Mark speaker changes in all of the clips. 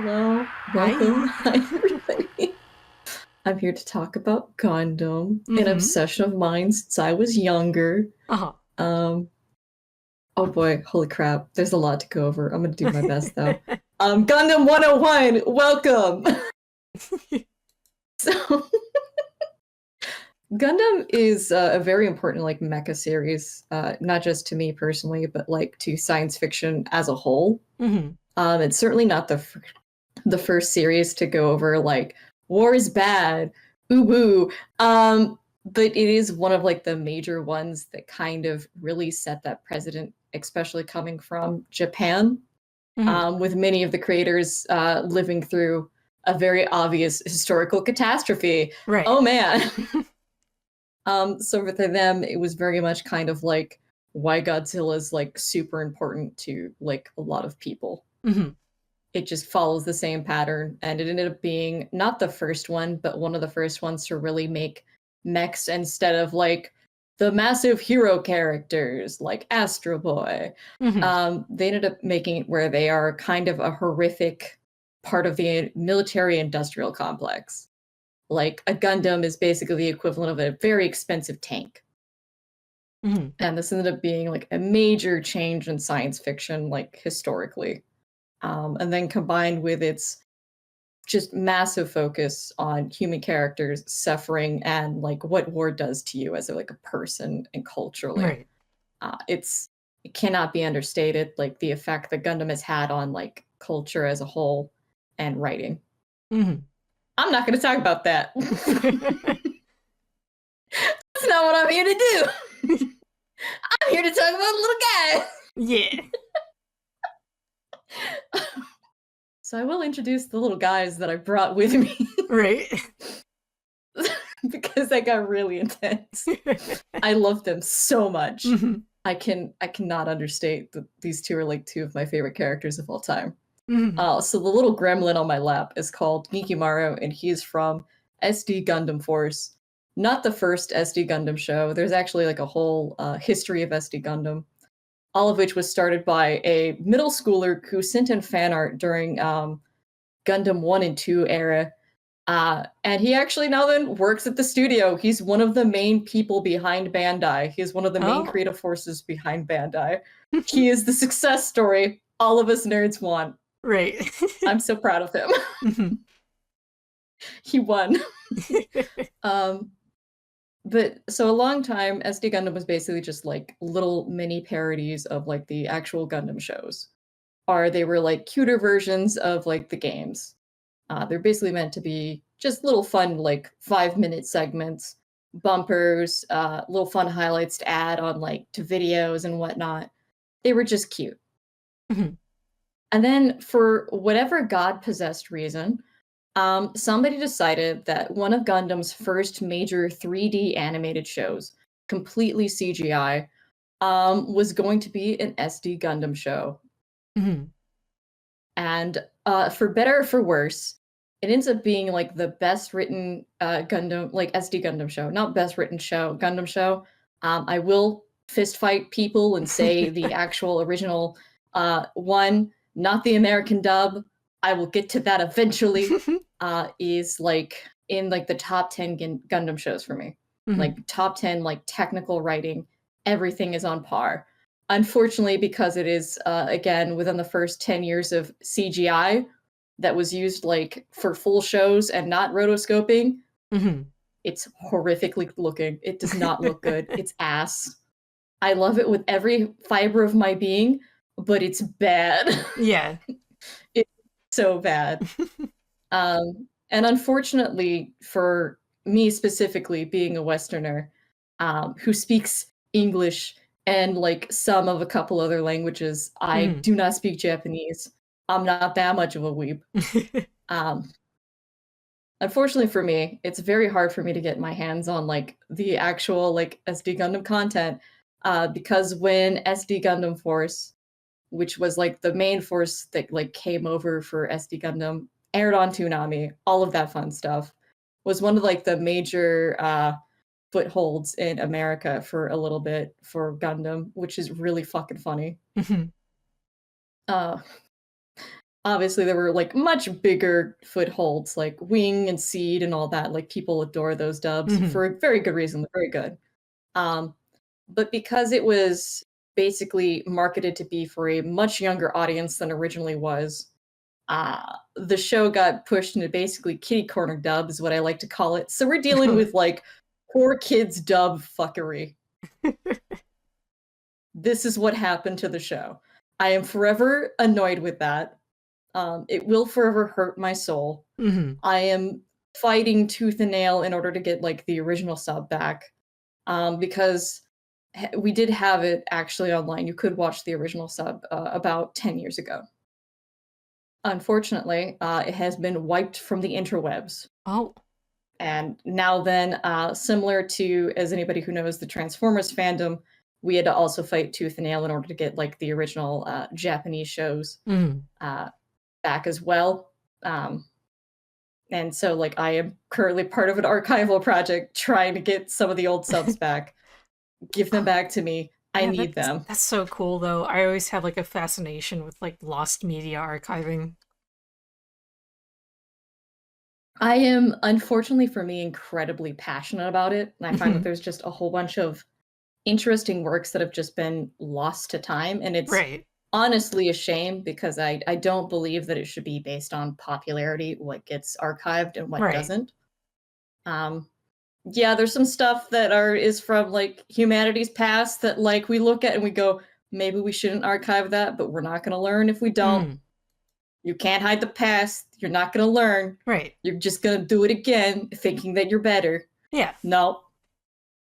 Speaker 1: Hello, welcome.
Speaker 2: Hi.
Speaker 1: Hi, everybody. I'm here to talk about Gundam, an
Speaker 2: Mm-hmm.
Speaker 1: obsession of mine since I was younger.
Speaker 2: Uh-huh.
Speaker 1: Um, oh boy, holy crap, there's a lot to go over. I'm gonna do my best though. Gundam 101, welcome! So, Gundam is a very important like mecha series, not just to me personally, but like to science fiction as a whole.
Speaker 2: Mm-hmm.
Speaker 1: It's certainly not the first series to go over like war is bad, ooh woo. But it is one of like the major ones that kind of really set that precedent, especially coming from Japan,
Speaker 2: Mm-hmm.
Speaker 1: with many of the creators living through a very obvious historical catastrophe.
Speaker 2: Right.
Speaker 1: Oh man. So for them, it was very much kind of like why Godzilla is like super important to like a lot of people.
Speaker 2: Mm-hmm.
Speaker 1: It just follows the same pattern, and it ended up being not the first one, but one of the first ones to really make mechs instead of like the massive hero characters like Astro Boy.
Speaker 2: Mm-hmm.
Speaker 1: They ended up making it where they are kind of a horrific part of the military industrial complex. Like a Gundam is basically the equivalent of a very expensive tank.
Speaker 2: Mm-hmm.
Speaker 1: And this ended up being like a major change in science fiction, like historically. And then combined with its just massive focus on human characters suffering and like what war does to you as like a person and culturally.
Speaker 2: Right.
Speaker 1: It cannot be understated, like the effect that Gundam has had on like culture as a whole and writing.
Speaker 2: Mm-hmm.
Speaker 1: I'm not going to talk about that. That's not what I'm here to do. I'm here to talk about little guys.
Speaker 2: Yeah.
Speaker 1: So I will introduce the little guys that I brought with me.
Speaker 2: Right.
Speaker 1: Because that got really intense. I love them so much.
Speaker 2: Mm-hmm.
Speaker 1: I cannot understate that these two are like two of my favorite characters of all time.
Speaker 2: Mm-hmm.
Speaker 1: So the little gremlin on my lap is called Nikimaru, and he's from SD Gundam Force. Not the first SD Gundam show. There's actually like a whole history of SD Gundam, all of which was started by a middle schooler who sent in fan art during Gundam 1 and 2 era. And he actually now then works at the studio. He's one of the main people behind Bandai. He's one of the main
Speaker 2: Oh.
Speaker 1: creative forces behind Bandai. He is the success story all of us nerds want.
Speaker 2: Right.
Speaker 1: I'm so proud of him.
Speaker 2: Mm-hmm.
Speaker 1: He won. um, but so a long time, SD Gundam was basically just like little mini parodies of like the actual Gundam shows. Or they were like cuter versions of like the games. They're basically meant to be just little fun, like 5-minute segments, bumpers, little fun highlights to add on like to videos and whatnot. They were just cute.
Speaker 2: Mm-hmm.
Speaker 1: And then for whatever god-possessed reason, somebody decided that one of Gundam's first major 3D animated shows, completely CGI, was going to be an SD Gundam show.
Speaker 2: Mm-hmm.
Speaker 1: And for better or for worse, it ends up being like the best written Gundam, like SD Gundam show, not best written show, Gundam show. I will fist fight people and say the actual original one, not the American dub. I will get to that eventually. Is like in like the top 10 Gundam shows for me.
Speaker 2: Mm-hmm.
Speaker 1: Like top 10 like technical writing, everything is on par. Unfortunately, because it is again within the first 10 years of CGI that was used like for full shows and not rotoscoping,
Speaker 2: Mm-hmm.
Speaker 1: it's horrifically looking. It does not look good. It's ass. I love it with every fiber of my being, but it's bad.
Speaker 2: Yeah.
Speaker 1: It's so bad. And unfortunately for me specifically, being a Westerner who speaks English and like some of a couple other languages, I
Speaker 2: Mm-hmm.
Speaker 1: do not speak Japanese. I'm not that much of a weeb. Um, Unfortunately for me, it's very hard for me to get my hands on like the actual like SD Gundam content because when SD Gundam Force, which was like the main force that like came over for SD Gundam, aired on Toonami, all of that fun stuff, was one of like the major footholds in America for a little bit for Gundam, which is really fucking funny.
Speaker 2: Mm-hmm.
Speaker 1: Uh, obviously there were like much bigger footholds like Wing and Seed and all that. Like people adore those dubs for a very good reason. They're very good. But because it was basically marketed to be for a much younger audience than originally was, the show got pushed into basically kitty corner dub is what I like to call it. So we're dealing with like poor kids dub fuckery. This is what happened to the show. I am forever annoyed with that. It will forever hurt my soul. I am fighting tooth and nail in order to get like the original sub back, because we did have it actually online. You could watch the original sub about 10 years ago. Unfortunately, it has been wiped from the interwebs.
Speaker 2: Oh.
Speaker 1: And now then, similar to, as anybody who knows the Transformers fandom, we had to also fight tooth and nail in order to get like the original Japanese shows back as well. And so like I am currently part of an archival project trying to get some of the old subs back. Give them back to me. I need them.
Speaker 2: That's so cool though. I always have like a fascination with like lost media archiving.
Speaker 1: I am, unfortunately for me, incredibly passionate about it. And I find that there's just a whole bunch of interesting works that have just been lost to time. And it's honestly a shame because I don't believe that it should be based on popularity, what gets archived and what doesn't. Yeah, there's some stuff that is from like humanity's past that like we look at and we go, maybe we shouldn't archive that, but we're not going to learn if we don't. You can't hide the past. You're not going to learn. You're just going to do it again, thinking that you're better. No.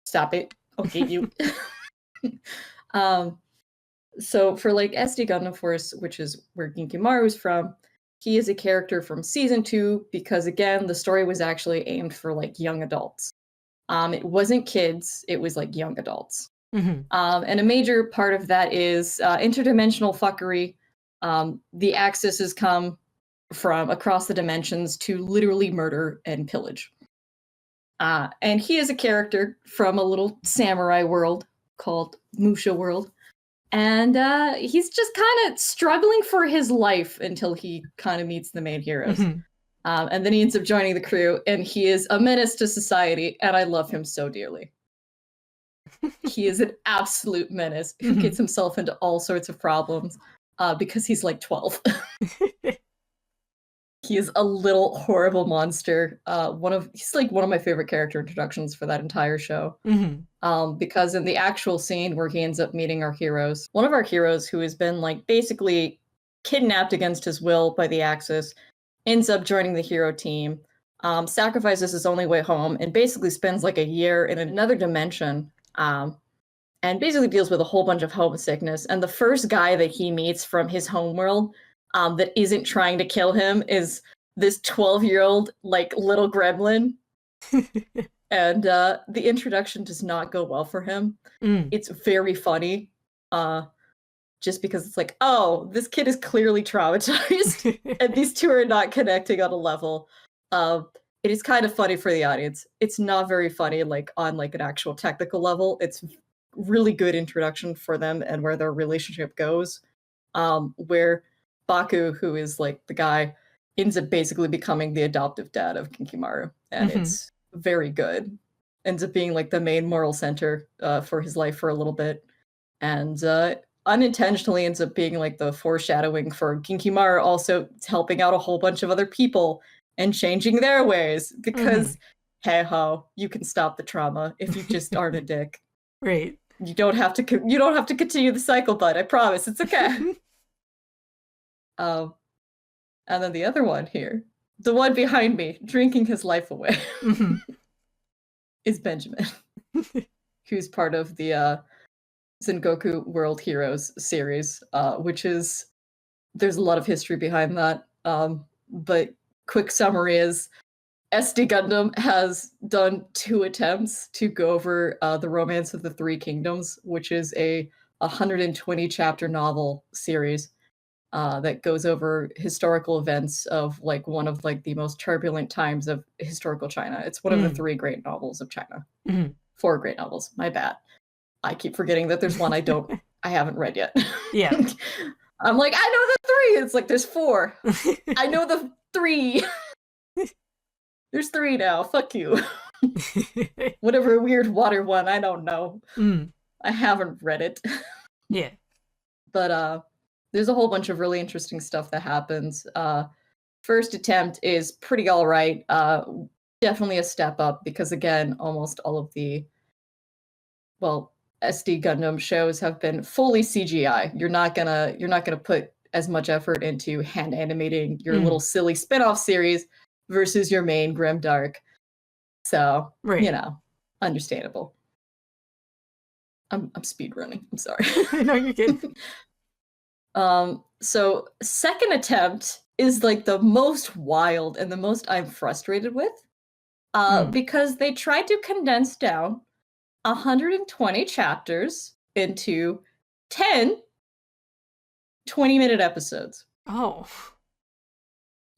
Speaker 1: Stop it. Okay, you. So for like SD Gundam Force, which is where Ginkimaru's from, he is a character from season 2 because again, the story was actually aimed for like young adults. It wasn't kids, it was like young adults. And a major part of that is interdimensional fuckery. The Axis has come from across the dimensions to literally murder and pillage. And he is a character from a little samurai world called Musha World. And he's just kind of struggling for his life until he kind of meets the main heroes. And then he ends up joining the crew, and he is a menace to society, and I love him so dearly. He is an absolute menace who gets himself into all sorts of problems because he's like 12. He is a little horrible monster. He's like one of my favorite character introductions for that entire show. Because in the actual scene where he ends up meeting our heroes, one of our heroes who has been like basically kidnapped against his will by the Axis ends up joining the hero team, sacrifices his only way home, and basically spends like a year in another dimension, and basically deals with a whole bunch of homesickness. And the first guy that he meets from his homeworld that isn't trying to kill him is this 12-year-old like little gremlin. And the introduction does not go well for him. It's very funny. Just because it's like, oh, this kid is clearly traumatized, and these two are not connecting on a level. It is kind of funny for the audience. It's not very funny, like on like an actual technical level. It's really good introduction for them and where their relationship goes. Where Baku, who is like the guy, ends up basically becoming the adoptive dad of Kinkimaru, and it's very good. Ends up being like the main moral center for his life for a little bit, and unintentionally ends up being like the foreshadowing for Ginkimaru also helping out a whole bunch of other people and changing their ways because hey ho, you can stop the trauma if you just aren't a dick. You don't have to continue the cycle, bud. I promise, it's okay. And then the other one here, the one behind me, drinking his life away, is Benjamin, who's part of the Sangoku World Heroes series, which is, there's a lot of history behind that. But quick summary is, SD Gundam has done 2 attempts to go over the Romance of the Three Kingdoms, which is a 120 chapter novel series that goes over historical events of like one of like the most turbulent times of historical China. It's one of the 3 great novels of China. 4 great novels, my bad. I keep forgetting that there's one I haven't read yet. I'm like, I know the three. It's like, there's four. I know the three. There's three now. Fuck you. Whatever weird water one, I don't know. I haven't read it.
Speaker 2: Yeah.
Speaker 1: But there's a whole bunch of really interesting stuff that happens. First attempt is pretty all right. Definitely a step up because, again, almost all of the, well, SD Gundam shows have been fully CGI. You're not gonna put as much effort into hand animating your little silly spin-off series versus your main grimdark. So, you know, understandable. I'm speed running. I'm sorry.
Speaker 2: No, you're good.
Speaker 1: So second attempt is like the most wild and the most I'm frustrated with. Because they tried to condense down 120 chapters into 10 20-minute episodes.
Speaker 2: Oh.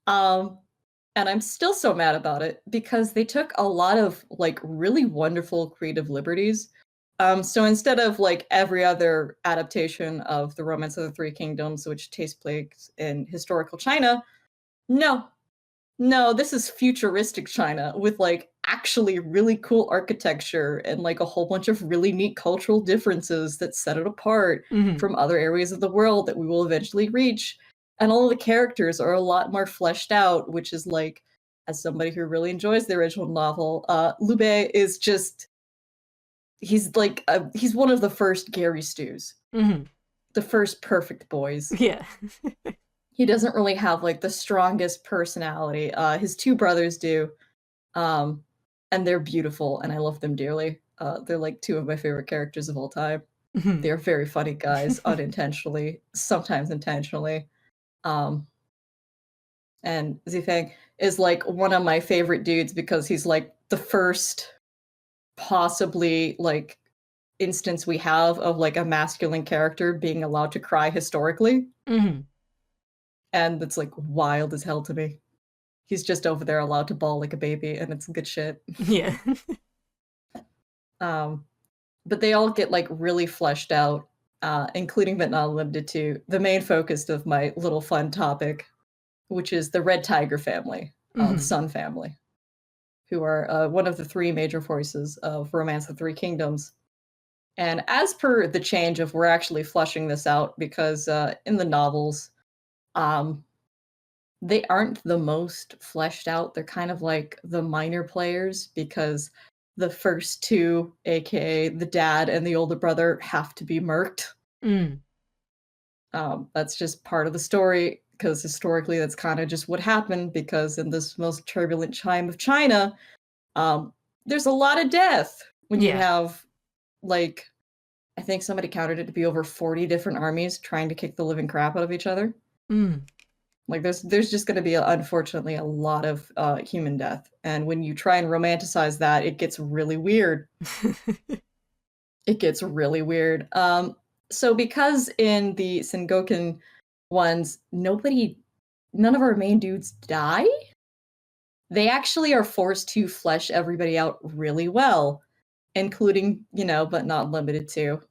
Speaker 1: And I'm still so mad about it because they took a lot of like really wonderful creative liberties. So instead of like every other adaptation of The Romance of the Three Kingdoms, which takes place in historical China, no, this is futuristic China with like actually really cool architecture and like a whole bunch of really neat cultural differences that set it apart from other areas of the world that we will eventually reach. And all of the characters are a lot more fleshed out, which is like, as somebody who really enjoys the original novel, Liu Bei is just, he's like, he's one of the first Gary Stews. The first perfect boys.
Speaker 2: Yeah.
Speaker 1: He doesn't really have like the strongest personality. His two brothers do. And they're beautiful and I love them dearly. They're like two of my favorite characters of all time. They're very funny guys, unintentionally, sometimes intentionally. And Zifeng is like one of my favorite dudes because he's like the first possibly like instance we have of like a masculine character being allowed to cry historically. And it's like wild as hell to me. He's just over there allowed to bawl like a baby and it's good shit.
Speaker 2: Yeah.
Speaker 1: But they all get like really fleshed out, including but not limited to the main focus of my little fun topic, which is the Red Tiger family, the Sun family, who are one of the three major forces of Romance of the Three Kingdoms. And as per the change of we're actually fleshing this out because in the novels, they aren't the most fleshed out. They're kind of like the minor players because the first two, aka the dad and the older brother, have to be murked. That's just part of the story because historically that's kind of just what happened because in this most turbulent time of China, there's a lot of death when you have like, I think somebody counted it to be over 40 different armies trying to kick the living crap out of each other. Like there's just going to be, unfortunately, a lot of human death. And when you try and romanticize that, it gets really weird. It gets really weird. So because in the Sangoku ones, none of our main dudes die, they actually are forced to flesh everybody out really well, including, but not limited to,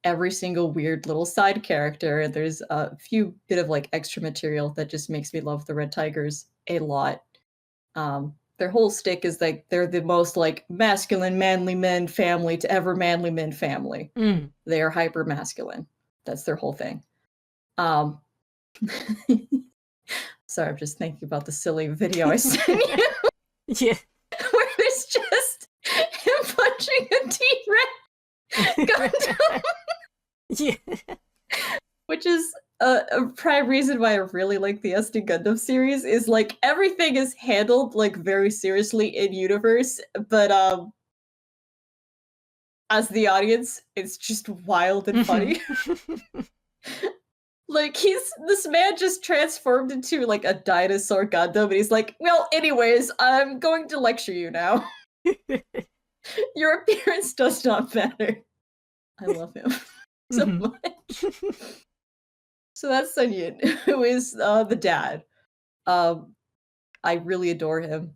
Speaker 1: every single weird little side character. There's a few bit of like extra material that just makes me love the Red Tigers a lot. Their whole stick is like they're the most like masculine manly men family to ever manly men family. They are hyper masculine. That's their whole thing. Sorry, I'm just thinking about the silly video I sent you.
Speaker 2: Yeah.
Speaker 1: Where there's just him punching a T-Rex Gundam.
Speaker 2: Yeah.
Speaker 1: Which is a prime reason why I really like the SD Gundam series is like everything is handled like very seriously in universe, but as the audience, it's just wild and funny. Like this man just transformed into like a dinosaur Gundam and he's like, well, anyways, I'm going to lecture you now. Your appearance does not matter. I love him so much. So that's Sun Yin, who is the dad. I really adore him.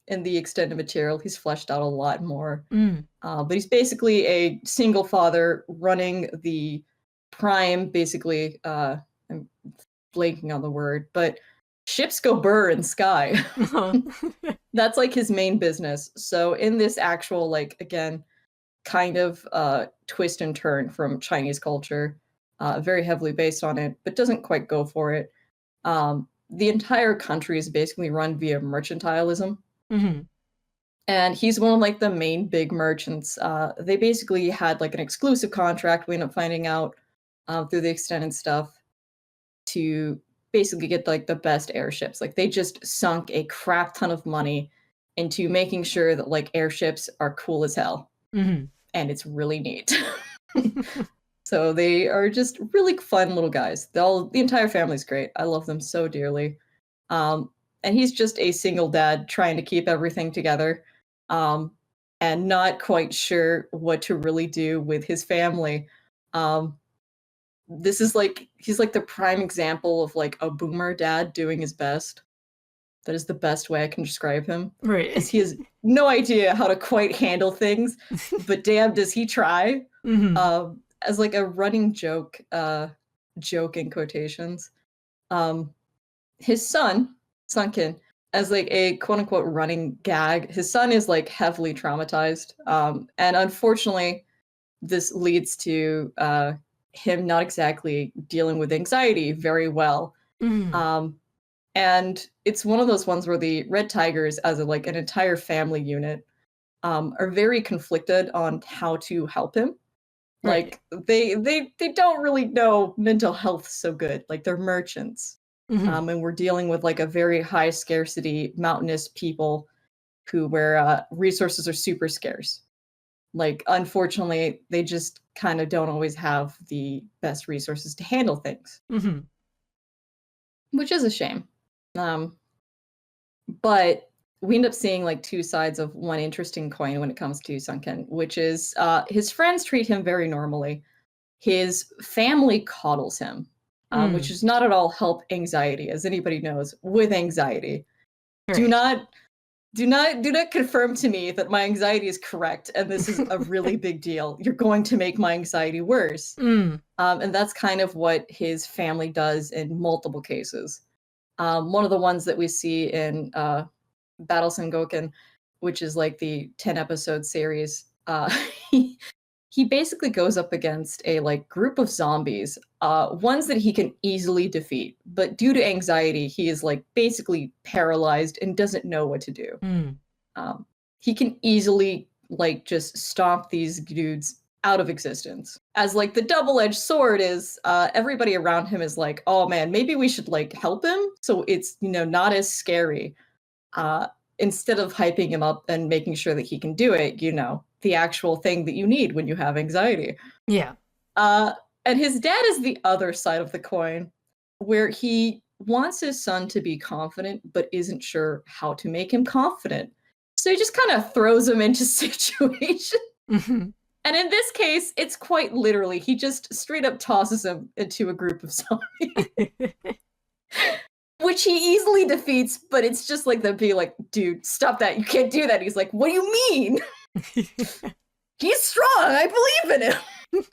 Speaker 1: In the extended material, he's fleshed out a lot more. But he's basically a single father running the prime, basically, blanking on the word, but ships go burr in sky. That's like his main business. So in this actual, like, again, kind of twist and turn from Chinese culture, very heavily based on it, but doesn't quite go for it. The entire country is basically run via mercantilism.
Speaker 2: Mm-hmm.
Speaker 1: And he's one of like the main big merchants. They basically had like an exclusive contract. We end up finding out through the extended stuff to basically get like the best airships. Like they just sunk a crap ton of money into making sure that like airships are cool as hell.
Speaker 2: Mm-hmm.
Speaker 1: And it's really neat. So they are just really fun little guys. The entire family's great. I love them so dearly. And he's just a single dad trying to keep everything together, and not quite sure what to really do with his family. This is like he's like the prime example of like a boomer dad doing his best. That is the best way I can describe him.
Speaker 2: Right.
Speaker 1: Because he has no idea how to quite handle things, but damn, does he try?
Speaker 2: Mm-hmm.
Speaker 1: As like a running joke, joke in quotations. His son, Sunken, as like a quote unquote running gag, his son is like heavily traumatized. And unfortunately, this leads to him not exactly dealing with anxiety very well.
Speaker 2: Mm-hmm.
Speaker 1: And it's one of those ones where the Red Tigers, as a, like an entire family unit, are very conflicted on how to help him.
Speaker 2: Right.
Speaker 1: Like they don't really know mental health so good. Like they're merchants,
Speaker 2: Mm-hmm.
Speaker 1: and we're dealing with like a very high scarcity mountainous people where resources are super scarce. Like unfortunately, they just kind of don't always have the best resources to handle things,
Speaker 2: Mm-hmm.
Speaker 1: which is a shame. Um, but we end up seeing like two sides of one interesting coin when it comes to Sunken, which is his friends treat him very normally. His family coddles him, which
Speaker 2: Mm.
Speaker 1: does not at all help anxiety, as anybody knows. With anxiety, do
Speaker 2: Right.
Speaker 1: not do not confirm to me that my anxiety is correct and this is a really big deal. You're going to make my anxiety worse.
Speaker 2: Mm.
Speaker 1: And that's kind of what his family does in multiple cases. One of the ones that we see in Battle Sangoku, which is like the 10 episode series, he, he basically goes up against a like group of zombies, ones that he can easily defeat, but due to anxiety, he is like basically paralyzed and doesn't know what to do.
Speaker 2: Mm.
Speaker 1: Um, he can easily like just stomp these dudes out of existence. As like the double-edged sword is, everybody around him is like, oh man, maybe we should like help him so it's not as scary. Uh, Instead of hyping him up and making sure that he can do it, the actual thing that you need when you have anxiety.
Speaker 2: Yeah.
Speaker 1: Uh, and his dad is the other side of the coin, where he wants his son to be confident, but isn't sure how to make him confident. So he just kind of throws him into situations.
Speaker 2: Mm-hmm.
Speaker 1: And in this case, it's quite literally, he just straight up tosses him into a group of zombies, which he easily defeats, but it's just like them being like, dude, stop that. You can't do that. He's like, what do you mean? He's strong. I believe in him.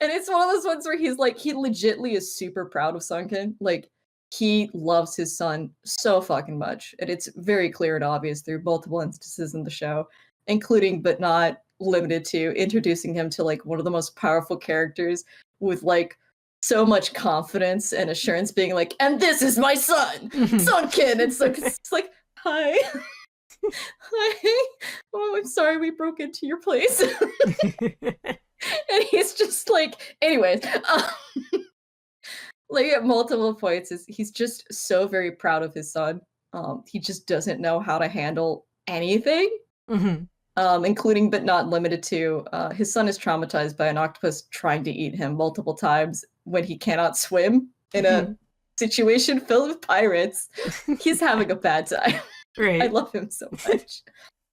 Speaker 1: And it's one of those ones where he's like, he legitly is super proud of Sunken. Like, he loves his son so fucking much. And it's very clear and obvious through multiple instances in the show, including but not limited to introducing him to like one of the most powerful characters with like so much confidence and assurance, being like, and this is my son, Sunken. It's like, hi. Hi. Oh, I'm sorry we broke into your place. And he's just like, anyways, like at multiple points, he's just so very proud of his son. He just doesn't know how to handle anything,
Speaker 2: Mm-hmm.
Speaker 1: including but not limited to his son is traumatized by an octopus trying to eat him multiple times when he cannot swim in a situation filled with pirates. He's having a bad time.
Speaker 2: Right.
Speaker 1: I love him so much.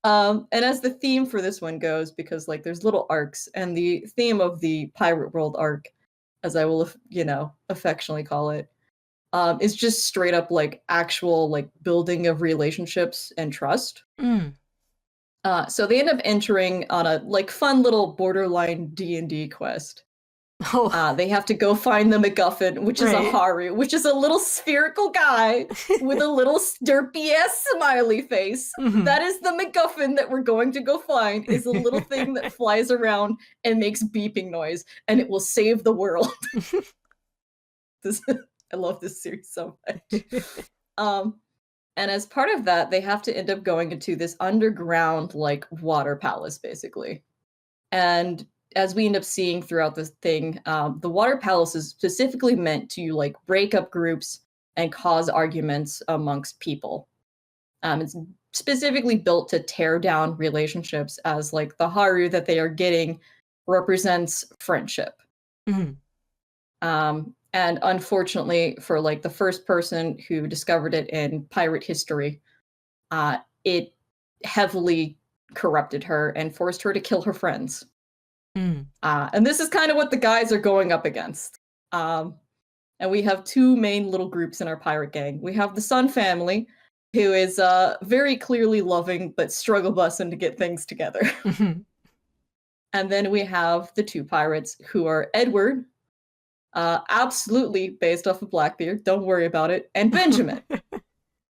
Speaker 1: And as the theme for this one goes, because like there's little arcs, and the theme of the pirate world arc, as I will, affectionately call it, is just straight up like actual like building of relationships and trust.
Speaker 2: Mm.
Speaker 1: So they end up entering on a like fun little borderline D&D quest,
Speaker 2: Oh,
Speaker 1: They have to go find the MacGuffin, which is a
Speaker 2: right.
Speaker 1: Haru, which is a little spherical guy with a little derpy ass smiley face.
Speaker 2: Mhm.
Speaker 1: That is the MacGuffin that we're going to go find, is a little thing that flies around and makes beeping noise, and it will save the world. I love this series so much. Um, and as part of that, they have to end up going into this underground, like, water palace, basically. And as we end up seeing throughout this thing, the water palace is specifically meant to like break up groups and cause arguments amongst people. It's specifically built to tear down relationships, as like the Haru that they are getting represents friendship.
Speaker 2: Mhm.
Speaker 1: And unfortunately, for like the first person who discovered it in pirate history, it heavily corrupted her and forced her to kill her friends.
Speaker 2: Mm.
Speaker 1: And this is kind of what the guys are going up against. And we have two main little groups in our pirate gang. We have the Sun family, who is very clearly loving but struggle bussing to get things together.
Speaker 2: Mhm.
Speaker 1: And then we have the two pirates, who are Edward, absolutely based off of Blackbeard, don't worry about it, and Benjamin,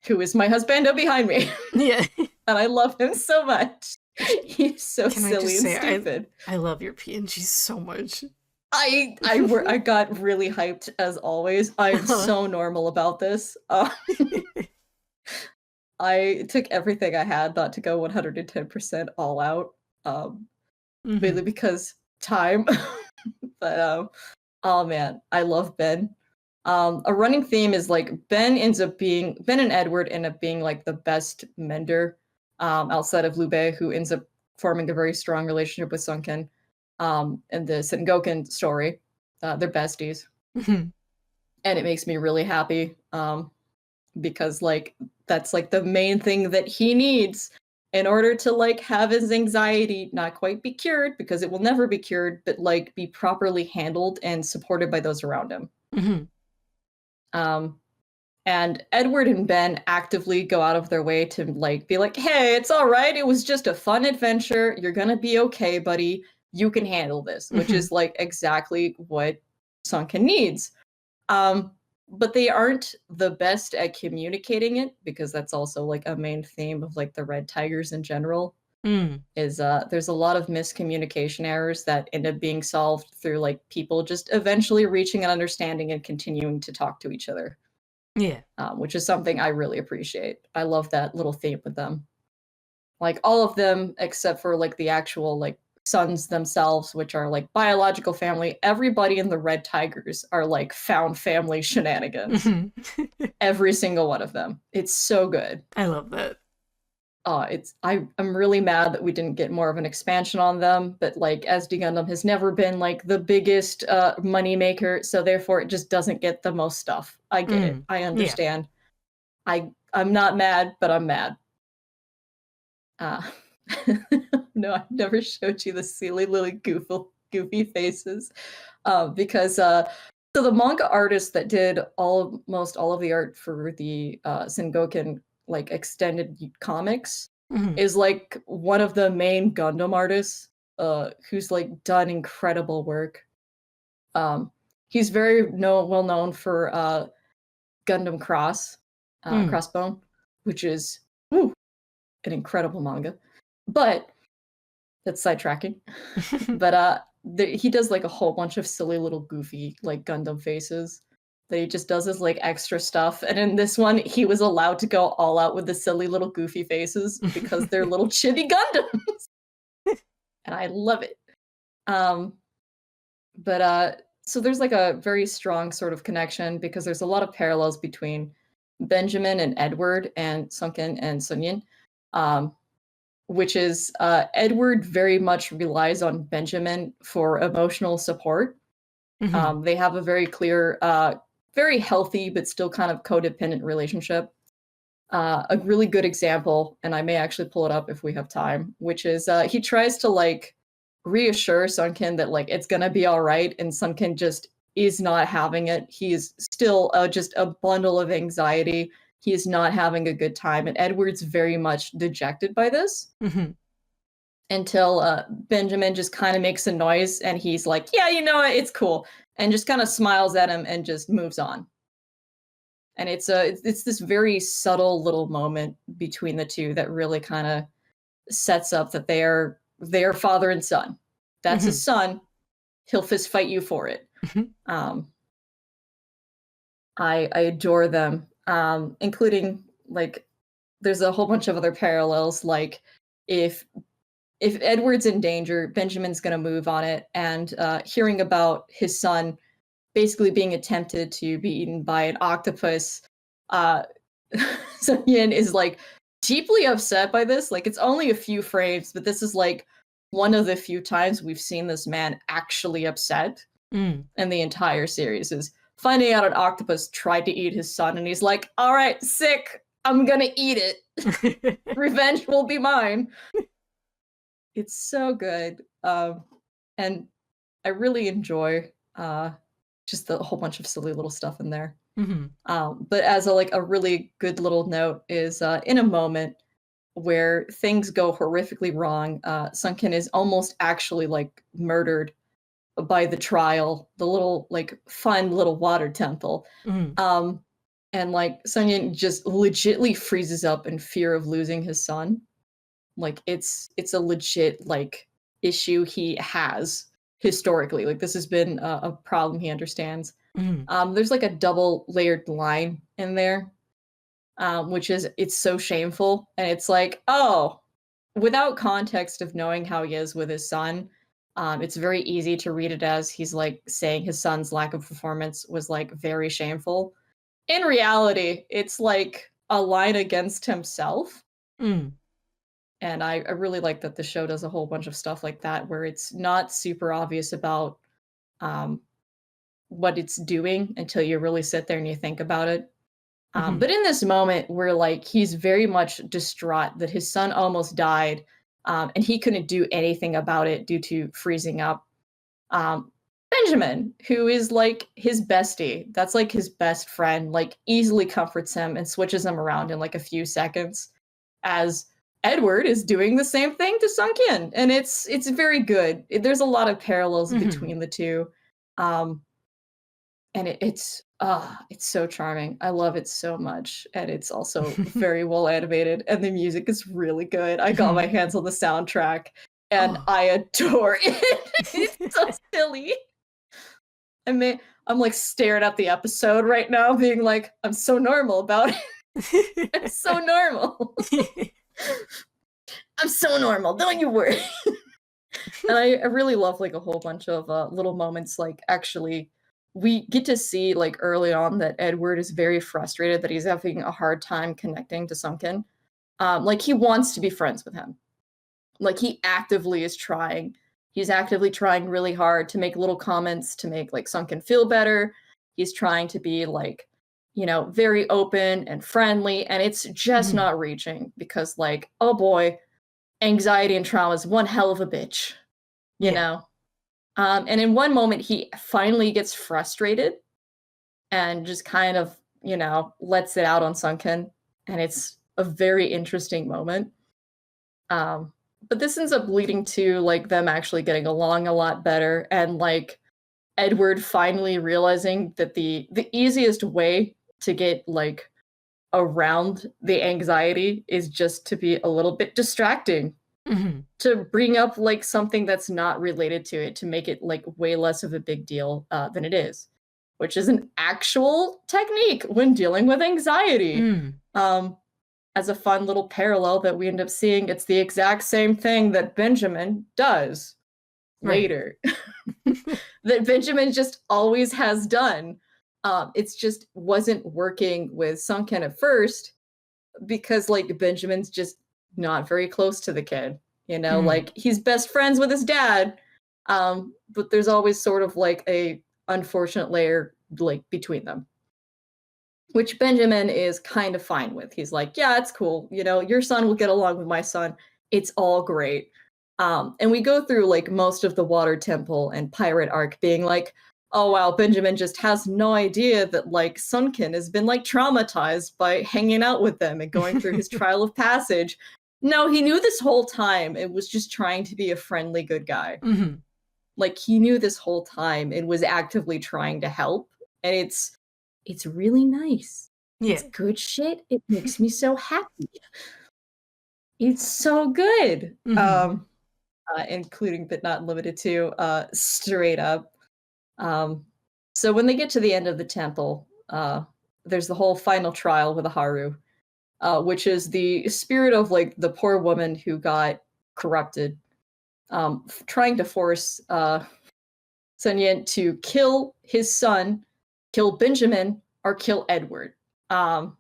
Speaker 1: who is my husbando behind me.
Speaker 2: Yeah.
Speaker 1: And I love him so much. He's so
Speaker 2: Can I
Speaker 1: silly
Speaker 2: just
Speaker 1: and
Speaker 2: say
Speaker 1: stupid.
Speaker 2: I love your PNG so much.
Speaker 1: I got really hyped as always. I'm so normal about this. I took everything I had not to go 110% all out, mainly
Speaker 2: Mhm.
Speaker 1: because time. But oh man, I love Ben. A running theme is like Ben and Edward end up being like the best mender, outside of Lube, who ends up forming a very strong relationship with Sunken. In the Sengoku story, they're besties,
Speaker 2: Mhm.
Speaker 1: and it makes me really happy, because like that's like the main thing that he needs in order to like have his anxiety not quite be cured, because it will never be cured, but like be properly handled and supported by those around him.
Speaker 2: Mhm.
Speaker 1: Um, and Edward and Ben actively go out of their way to like be like, "Hey, it's all right. It was just a fun adventure. You're gonna be okay, buddy. You can handle this," which
Speaker 2: Mhm.
Speaker 1: is like exactly what Sunken needs. Um, but they aren't the best at communicating it, because that's also like a main theme of like the Red Tigers in general.
Speaker 2: Mm.
Speaker 1: Is there's a lot of miscommunication errors that end up being solved through like people just eventually reaching an understanding and continuing to talk to each other,
Speaker 2: Yeah.
Speaker 1: which is something I really appreciate. I love that little theme with them. Like all of them, except for like the actual like sons themselves, which are like biological family. Everybody in the Red Tigers are like found family shenanigans.
Speaker 2: Mhm.
Speaker 1: Every single one of them. It's so good.
Speaker 2: I love that.
Speaker 1: I'm really mad that we didn't get more of an expansion on them, but like SD Gundam has never been like the biggest money maker, so therefore it just doesn't get the most stuff. I get it.
Speaker 2: Mm.
Speaker 1: I
Speaker 2: Yeah.
Speaker 1: understand. I'm not mad, but I'm mad. Uh, no, I've never showed you the silly little goofy faces, because so the manga artist that did almost all of the art for the Sengoku like extended comics
Speaker 2: Mhm.
Speaker 1: is like one of the main Gundam artists, who's like done incredible work. Um, he's very well known for Gundam
Speaker 2: Mm.
Speaker 1: Crossbone, which is woo, an incredible manga. But that's sidetracking. But he does like a whole bunch of silly little goofy like Gundam faces that he just does as like extra stuff. And in this one, he was allowed to go all out with the silly little goofy faces because they're little chibi Gundams, and I love it. Um, but so there's like a very strong sort of connection, because there's a lot of parallels between Benjamin and Edward and Sunken and Sunyin. Um, which is Edward very much relies on Benjamin for emotional support.
Speaker 2: Mhm.
Speaker 1: They have a very clear, very healthy, but still kind of codependent relationship. A really good example, and I may actually pull it up if we have time, which is he tries to like reassure Sunken that like it's gonna be all right, and Sunken just is not having it. He's still just a bundle of anxiety. He is not having a good time, and Edward's very much dejected by this.
Speaker 2: Mhm.
Speaker 1: until Benjamin just kind of makes a noise and he's like, yeah, you know what, it's cool, and just kind of smiles at him and just moves on. And it's this very subtle little moment between the two that really kind of sets up that they're father and son. That's his son. He'll fist fight you for it. I adore them, including like there's a whole bunch of other parallels. Like if Edward's in danger, Benjamin's going to move on it, and hearing about his son basically being attempted to be eaten by an octopus, Sun Yin is like deeply upset by this. Like it's only a few frames, but this is like one of the few times we've seen this man actually upset in the entire series, is finding out an octopus tried to eat his son, and he's like, all right, sick, I'm gonna eat it. Revenge will be mine. It's so good. And I really enjoy just a whole bunch of silly little stuff in there. But as a really good little note is in a moment where things go horrifically wrong, Sunken is almost actually like murdered by the trial, the little like fun little water temple. And like Sunyin just legitly freezes up in fear of losing his son. Like it's a legit like issue he has historically. Like this has been a problem he understands. There's like a double layered line in there, which is it's so shameful, and it's like, oh, without context of knowing how he is with his son, it's very easy to read it as he's like saying his son's lack of performance was like very shameful. In reality, it's like a line against himself. And I really like that the show does a whole bunch of stuff like that, where it's not super obvious about what it's doing until you really sit there and you think about it. But in this moment where like he's very much distraught that his son almost died, and he couldn't do anything about it due to freezing up, Benjamin, who is like his bestie, that's like his best friend, like easily comforts him and switches him around in like a few seconds, as Edward is doing the same thing to Sunkin, and it's very good. There's a lot of parallels between the two, and it's so charming. I love it so much, and it's also very well animated, and the music is really good. I got my hands on the soundtrack, and I adore it. It's so silly. I'm like staring at the episode right now, being like, I'm so normal about it. I'm so normal. I'm so normal, don't you worry. And I really love like a whole bunch of little moments. Like actually we get to see like early on that Edward is very frustrated that he's having a hard time connecting to Sunken. Like he wants to be friends with him. Like he actively is trying. He's actively trying really hard to make little comments to make like Sunken feel better. He's trying to be like, you know, very open and friendly, and it's just not reaching because like, oh boy, anxiety and trauma is one hell of a bitch, you know? And in one moment he finally gets frustrated and just kind of, you know, lets it out on Sunken, and it's a very interesting moment. But this ends up leading to like them actually getting along a lot better, and like Edward finally realizing that the easiest way to get like around the anxiety is just to be a little bit distracting, to bring up like something that's not related to it, to make it like way less of a big deal than it is, which is an actual technique when dealing with anxiety. As a fun little parallel that we end up seeing, it's the exact same thing that Benjamin does later. That Benjamin just always has done. It's just wasn't working with Sunken at first because like Benjamin's just not very close to the kid, you know, like he's best friends with his dad, but there's always sort of like a unfortunate layer like between them, which Benjamin is kind of fine with. He's like, yeah, it's cool, you know, your son will get along with my son, it's all great. And we go through like most of the water temple and pirate arc being like, oh wow, Benjamin just has no idea that like Sunken has been like traumatized by hanging out with them and going through his trial of passage. No, he knew this whole time. It was just trying to be a friendly, good guy.
Speaker 2: Mm-hmm.
Speaker 1: Like, he knew this whole time and was actively trying to help. And it's really nice.
Speaker 2: Yeah.
Speaker 1: It's good shit. It makes me so happy. It's so good.
Speaker 2: Mm-hmm.
Speaker 1: Including but not limited to straight up. So when they get to the end of the temple, there's the whole final trial with Haru, which is the spirit of like the poor woman who got corrupted, trying to force Sun Yin to kill his son, kill Benjamin, or kill Edward. And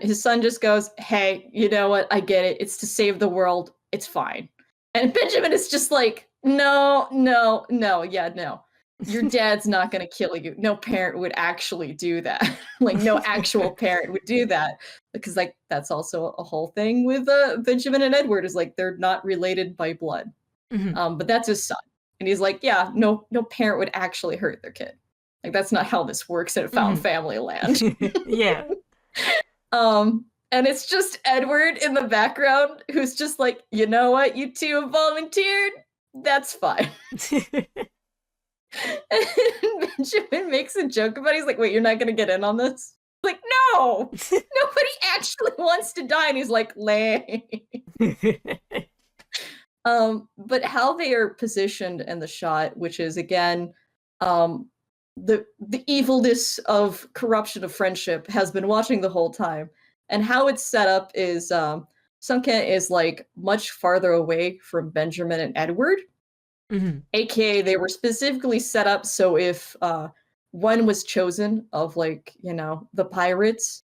Speaker 1: his son just goes, "Hey, you know what? I get it. It's to save the world. It's fine." And Benjamin is just like, "No, no, no, yeah, no. Your dad's not going to kill you. No parent would actually do that. Like, no actual parent would do that." Because, like, that's also a whole thing with Benjamin and Edward is like they're not related by blood.
Speaker 2: Mm-hmm.
Speaker 1: But that's his son. And he's like, "Yeah, no parent would actually hurt their kid. Like, that's not how this works in found family land."
Speaker 2: Yeah.
Speaker 1: And it's just Edward in the background who's just like, "You know what? You two have volunteered. That's fine." And Benjamin makes a joke about it. He's like, "Wait, you're not gonna get in on this?" Like, no! Nobody actually wants to die. And he's like, "Lame." But how they are positioned in the shot, which is again, the evilness of corruption of friendship has been watching the whole time. And how it's set up is Sunken is like much farther away from Benjamin and Edward.
Speaker 2: Mm-hmm.
Speaker 1: AKA they were specifically set up so if one was chosen of like, the pirates,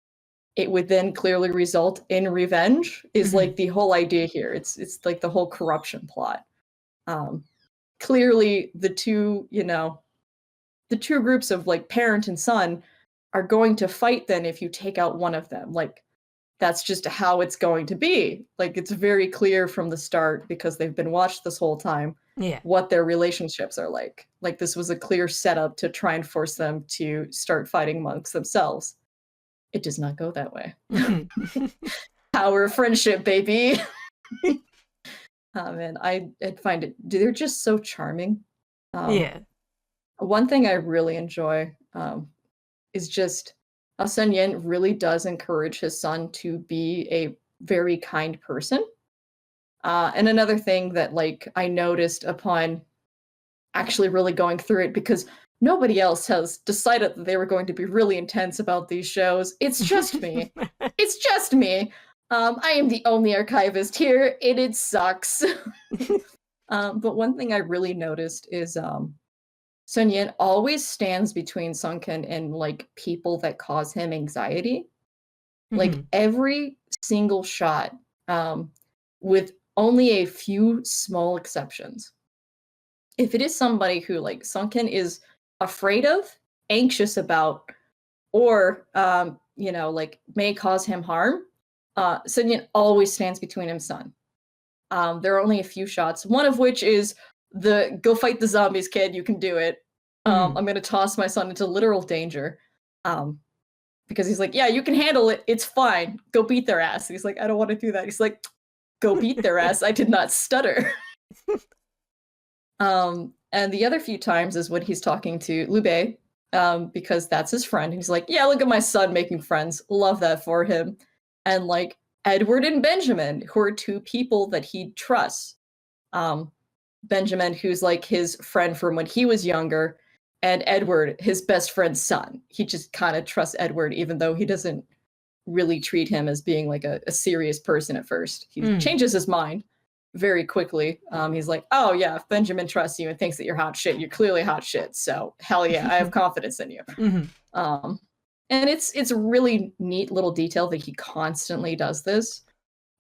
Speaker 1: it would then clearly result in revenge is like the whole idea here. It's like the whole corruption plot. Clearly the two groups of like parent and son are going to fight then if you take out one of them. Like that's just how it's going to be. Like it's very clear from the start because they've been watched this whole time
Speaker 2: Yeah.
Speaker 1: what their relationships are like. Like this was a clear setup to try and force them to start fighting amongst themselves. It does not go that way. Power of friendship, baby. Man, I find it. They're just so charming.
Speaker 2: Yeah.
Speaker 1: One thing I really enjoy is just how Sun Yin really does encourage his son to be a very kind person. And another thing that like I noticed upon actually really going through it because nobody else has decided that they were going to be really intense about these shows. It's just me. It's just me. I am the only archivist here, and it sucks. But one thing I really noticed is Sun Yin always stands between Sunken and like people that cause him anxiety. Like every single shot, with only a few small exceptions. If it is somebody who like Sunken is afraid of, anxious about, or like may cause him harm, Sun Yin always stands between him and son. There are only a few shots, one of which is the "go fight the zombies, kid, you can do it." I'm gonna toss my son into literal danger. Because he's like, "Yeah, you can handle it, it's fine. Go beat their ass." And he's like, "I don't want to do that." He's like, "Go beat their ass, I did not stutter." And the other few times is when he's talking to Liu, because that's his friend. He's like, "Yeah, look at my son making friends. Love that for him." And like Edward and Benjamin, who are two people that he trusts. Benjamin, who's like his friend from when he was younger, and Edward, his best friend's son. He just kind of trusts Edward, even though he doesn't really treat him as being like a serious person at first. He changes his mind very quickly. He's like, "Oh yeah, if Benjamin trusts you and thinks that you're hot shit, you're clearly hot shit. So hell yeah, I have confidence in you." And it's a really neat little detail that he constantly does this,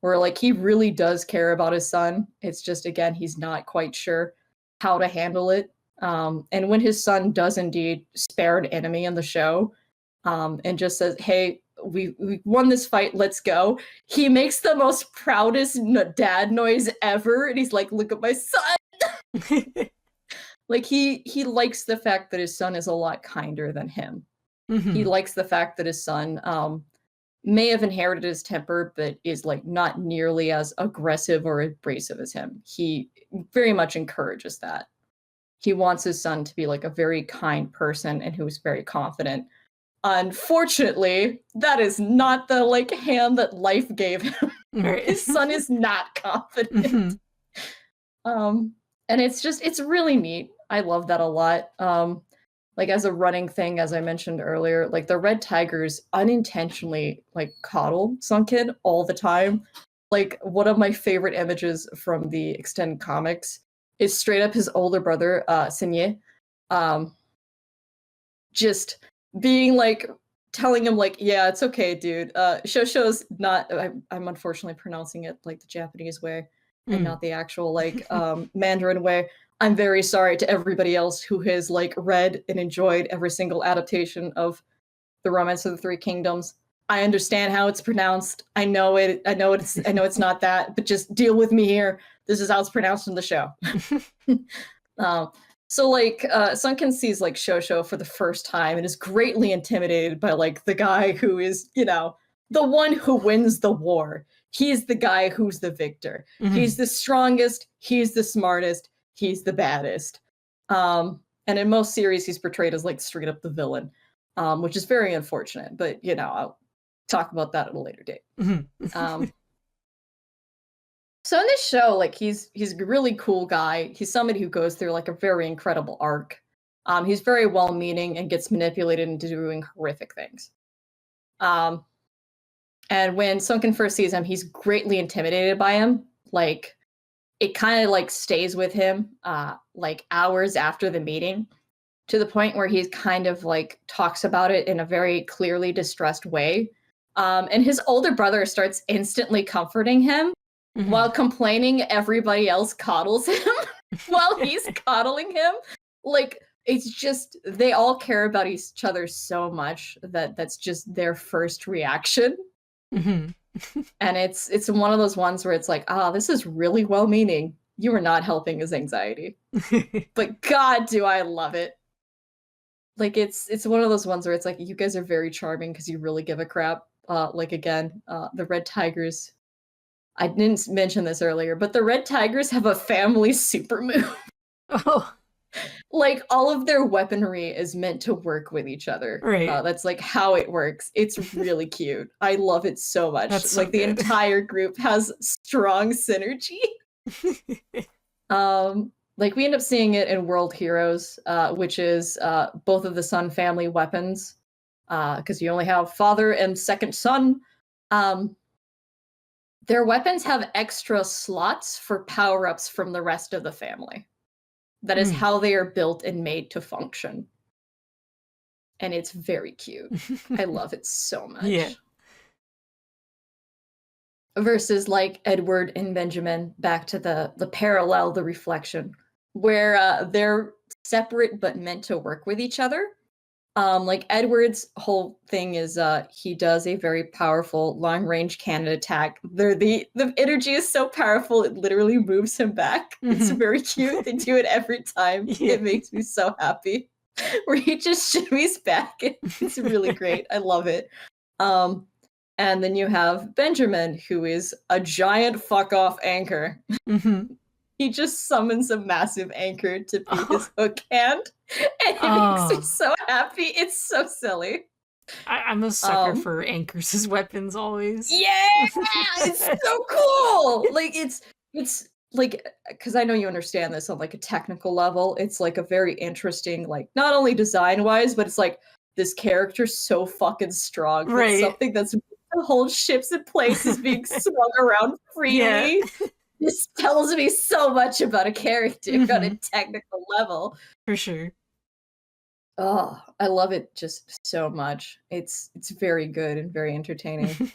Speaker 1: where like he really does care about his son. It's just again, he's not quite sure how to handle it. And when his son does indeed spare an enemy in the show, and just says, "Hey, we won this fight, let's go," he makes the most proudest dad noise ever, and he's like, "Look at my son." Like he likes the fact that his son is a lot kinder than him. He likes the fact that his son may have inherited his temper, but is like not nearly as aggressive or abrasive as him. He very much encourages that. He wants his son to be like a very kind person and who's very confident. Unfortunately, that is not the like hand that life gave him.
Speaker 2: Right.
Speaker 1: His son is not confident. And it's really neat. I love that a lot. Like as a running thing, as I mentioned earlier, like the red tigers unintentionally like coddle Sunken all the time. Like one of my favorite images from the extended comics is straight up his older brother, Sinye, just being like telling him like, yeah, it's okay, dude. Shosho's not. I'm unfortunately pronouncing it like the Japanese way and not the actual like Mandarin way. I'm very sorry to everybody else who has like read and enjoyed every single adaptation of The Romance of the Three Kingdoms. I understand how it's pronounced. I know it's not that, but just deal with me here. This is how it's pronounced in the show. So like Sunken sees like Shosho for the first time and is greatly intimidated by like the guy who is, you know, the one who wins the war. He's the guy who's the victor. He's the strongest, he's the smartest, he's the baddest. And in most series he's portrayed as like straight up the villain, which is very unfortunate, but you know, I'll talk about that at a later date. So in this show, like he's a really cool guy. He's somebody who goes through like a very incredible arc. He's very well-meaning and gets manipulated into doing horrific things. And when Sunken first sees him, he's greatly intimidated by him. Like it kind of like stays with him like hours after the meeting, to the point where he kind of like talks about it in a very clearly distressed way. And his older brother starts instantly comforting him while complaining everybody else coddles him while he's coddling him. Like it's just they all care about each other so much that that's just their first reaction. And it's one of those ones where it's like, this is really well-meaning. You are not helping his anxiety. But God, do I love it. Like it's one of those ones where it's like, you guys are very charming because you really give a crap. Like again, the red tigers, I didn't mention this earlier, but the red tigers have a family super move.
Speaker 2: Oh.
Speaker 1: Like all of their weaponry is meant to work with each other.
Speaker 2: Right.
Speaker 1: That's like how it works. It's really cute. I love it so much.
Speaker 2: That's so
Speaker 1: like the
Speaker 2: good.
Speaker 1: entire group has strong synergy. Like we end up seeing it in World Heroes, which is both of the Sun family weapons, because you only have father and second son. Their weapons have extra slots for power-ups from the rest of the family. That is how they are built and made to function. And it's very cute. I love it so much.
Speaker 2: Yeah.
Speaker 1: Versus like Edward and Benjamin, back to the parallel, the reflection, where they're separate but meant to work with each other. Like Edward's whole thing is he does a very powerful long-range cannon attack. The energy is so powerful it literally moves him back. It's very cute. They do it every time.
Speaker 2: Yeah.
Speaker 1: It makes me so happy. Where he just shimmies back. It's really great. I love it. And then you have Benjamin, who is a giant fuck-off anchor. He just summons a massive anchor to be his hook hand. And it makes me so happy. It's so silly.
Speaker 2: I'm a sucker for anchors as weapons always.
Speaker 1: Yeah! It's so cool! Like, it's like, because I know you understand this on like a technical level. It's like a very interesting, like, not only design-wise, but it's like, this character's so fucking strong.
Speaker 2: Right.
Speaker 1: It's something that's the whole ship's in place is being swung around freely. Yeah. This tells me so much about a character on a technical level.
Speaker 2: For sure.
Speaker 1: Oh, I love it just so much. It's very good and very entertaining.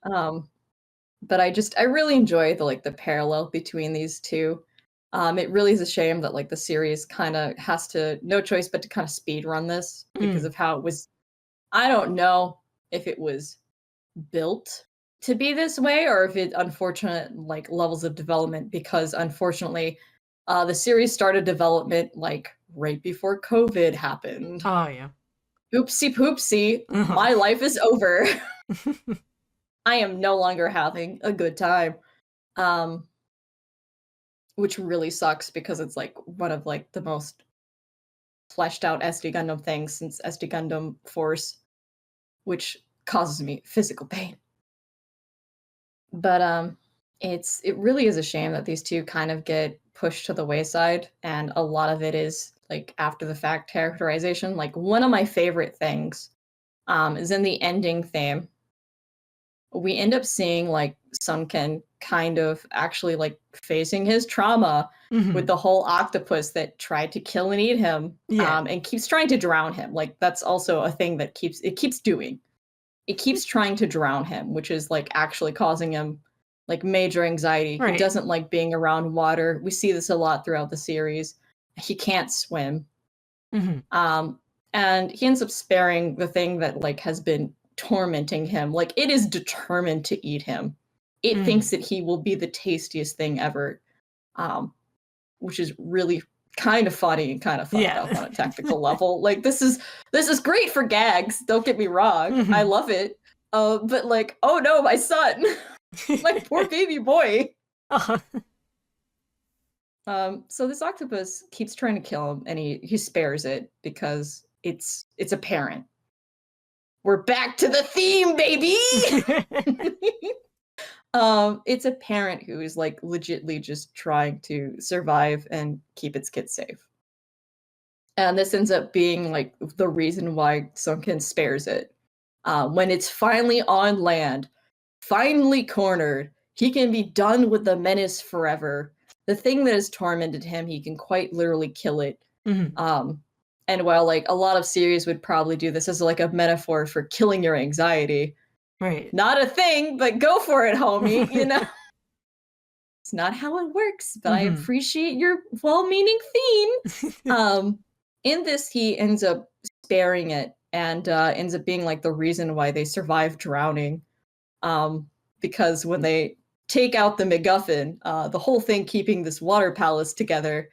Speaker 1: But I really enjoy the parallel between these two. It really is a shame that like the series kind of has to no choice but to kind of speed run this because of how it was. I don't know if it was built to be this way or if it unfortunate like levels of development, because unfortunately the series started development like right before COVID happened.
Speaker 2: Oh yeah.
Speaker 1: Oopsie poopsie, my life is over. I am no longer having a good time. Which really sucks because it's like one of like the most fleshed out SD Gundam things since SD Gundam Force, which causes me physical pain. But it really is a shame that these two kind of get pushed to the wayside, and a lot of it is like after the fact characterization. Like one of my favorite things is in the ending theme. We end up seeing like Sunken kind of actually like facing his trauma with the whole octopus that tried to kill and eat him, and keeps trying to drown him. Like that's also a thing that keeps doing. It keeps trying to drown him, which is like actually causing him like major anxiety.
Speaker 2: Right.
Speaker 1: He doesn't like being around water. We see this a lot throughout the series. He can't swim. And he ends up sparing the thing that like has been tormenting him. Like it is determined to eat him. It thinks that he will be the tastiest thing ever, which is really kind of funny and kind of fucked up on a technical level. Like this is great for gags. Don't get me wrong. I love it. But like, oh no, my son, my poor baby boy. So this octopus keeps trying to kill him, and he spares it because it's apparent. We're back to the theme, baby. It's a parent who is like legitly just trying to survive and keep its kids safe. And this ends up being like the reason why Sunken spares it. When it's finally on land, finally cornered, he can be done with the menace forever. The thing that has tormented him, he can quite literally kill it. And while like a lot of series would probably do this as like a metaphor for killing your anxiety,
Speaker 2: right?
Speaker 1: Not a thing, but go for it, homie. You know, it's not how it works, but I appreciate your well-meaning theme. In this, he ends up sparing it and ends up being like the reason why they survive drowning. Because when they take out the MacGuffin, the whole thing keeping this water palace together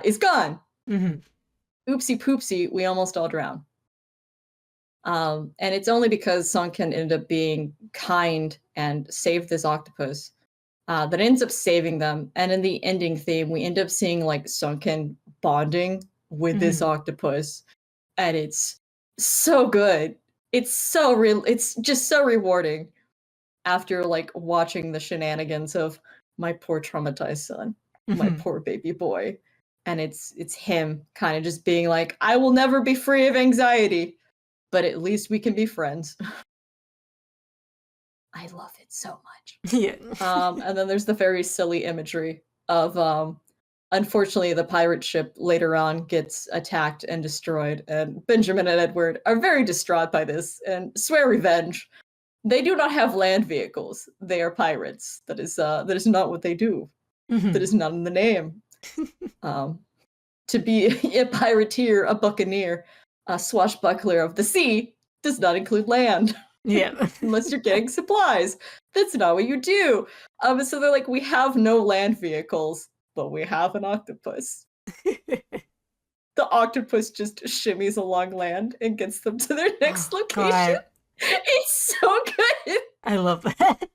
Speaker 1: is gone. Oopsie poopsie, we almost all drown. And it's only because Sunken ended up being kind and saved this octopus that ends up saving them. And in the ending theme, we end up seeing like Sunken bonding with this octopus, and it's so good. It's so real. It's just so rewarding after like watching the shenanigans of my poor traumatized son, my poor baby boy. And it's him kind of just being like, I will never be free of anxiety, but at least we can be friends. I love it so much. And then there's the very silly imagery of unfortunately the pirate ship later on gets attacked and destroyed, and Benjamin and Edward are very distraught by this and swear revenge. They do not have land vehicles. They are pirates. That is not what they do. That is not in the name. To be a pirateer, a buccaneer, a swashbuckler of the sea does not include land. Unless you're getting supplies. That's not what you do. So they're like, we have no land vehicles, but we have an octopus. The octopus just shimmies along land and gets them to their next location. God. It's so good.
Speaker 2: I love that.